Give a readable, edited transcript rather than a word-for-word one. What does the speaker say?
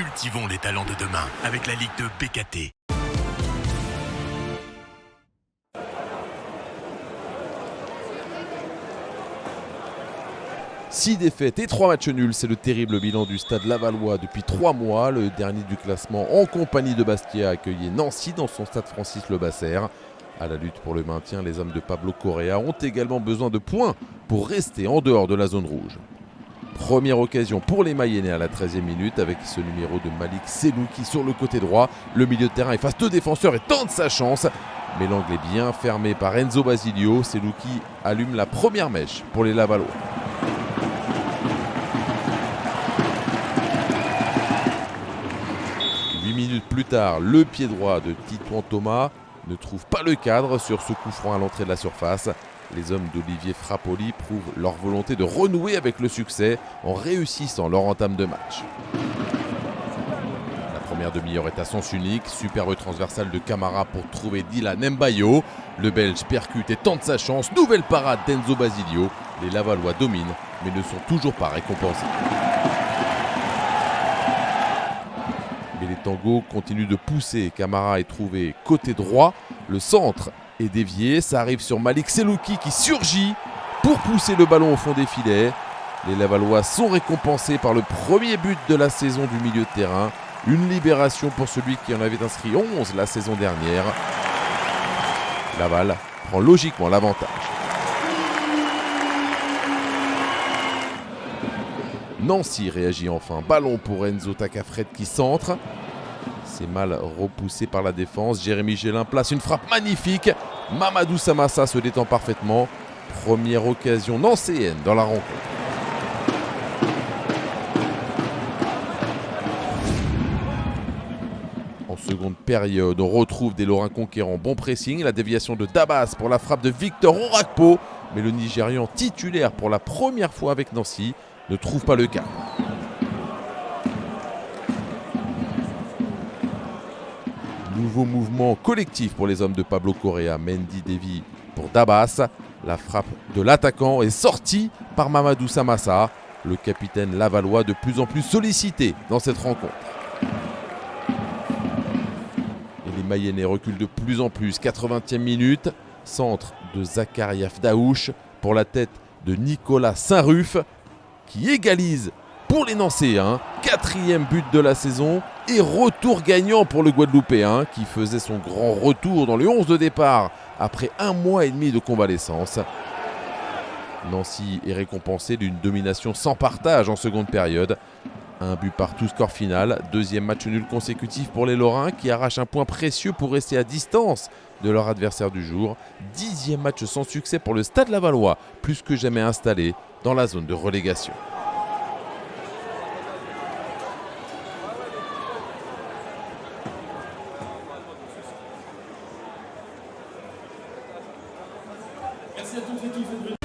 Cultivons les talents de demain avec la Ligue de BKT. Six défaites et 3 matchs nuls, c'est le terrible bilan du Stade Lavallois depuis 3 mois. Le dernier du classement en compagnie de Bastia accueillait Nancy dans son stade Francis Lebasser. À la lutte pour le maintien, les hommes de Pablo Correa ont également besoin de points pour rester en dehors de la zone rouge. Première occasion pour les Mayennais à la 13e minute avec ce numéro de Malik Selouki sur le côté droit. Le milieu de terrain efface 2 défenseurs et tente sa chance. Mais l'angle est bien fermé par Enzo Basilio. Selouki allume la première mèche pour les Lavallois. Minutes plus tard, le pied droit de Titouan Thomas ne trouve pas le cadre sur ce coup franc à l'entrée de la surface. Les hommes d'Olivier Frappoli prouvent leur volonté de renouer avec le succès en réussissant leur entame de match. La première demi-heure est à sens unique, superbe transversale de Camara pour trouver Dylan Mbayo. Le Belge percute et tente sa chance, nouvelle parade d'Enzo Basilio. Les Lavallois dominent mais ne sont toujours pas récompensés. Mais les tangos continuent de pousser. Camara est trouvé côté droit. Le centre est dévié. Ça arrive sur Malik Selouki qui surgit pour pousser le ballon au fond des filets. Les Lavallois sont récompensés par le premier but de la saison du milieu de terrain. Une libération pour celui qui en avait inscrit 11 la saison dernière. Laval prend logiquement l'avantage. Nancy réagit enfin. Ballon pour Enzo Takafred qui centre. C'est mal repoussé par la défense. Jérémy Gélin place une frappe magnifique. Mamadou Samassa se détend parfaitement. Première occasion nancéenne dans la rencontre. En seconde période, on retrouve des Lorrains conquérants. Bon pressing, la déviation de Dabas pour la frappe de Victor Orakpo. Mais le Nigérian titulaire pour la première fois avec Nancy ne trouve pas le cadre. Nouveau mouvement collectif pour les hommes de Pablo Correa. Mendy dévie pour Dabas. La frappe de l'attaquant est sortie par Mamadou Samassa. Le capitaine lavallois de plus en plus sollicité dans cette rencontre. Et les Mayennais reculent de plus en plus. 80e minute. Centre de Zakariaf Daouche pour la tête de Nicolas Saint-Ruf qui égalise pour les Nancéens. 4e but de la saison et retour gagnant pour le Guadeloupéen qui faisait son grand retour dans le 11 de départ après 1 mois et demi de convalescence. Nancy est récompensé d'une domination sans partage en seconde période. 1 but partout, score final. 2e match nul consécutif pour les Lorrains qui arrachent un point précieux pour rester à distance de leur adversaire du jour. 10e match sans succès pour le Stade Lavallois, plus que jamais installé dans la zone de relégation. Merci à toutes et tous.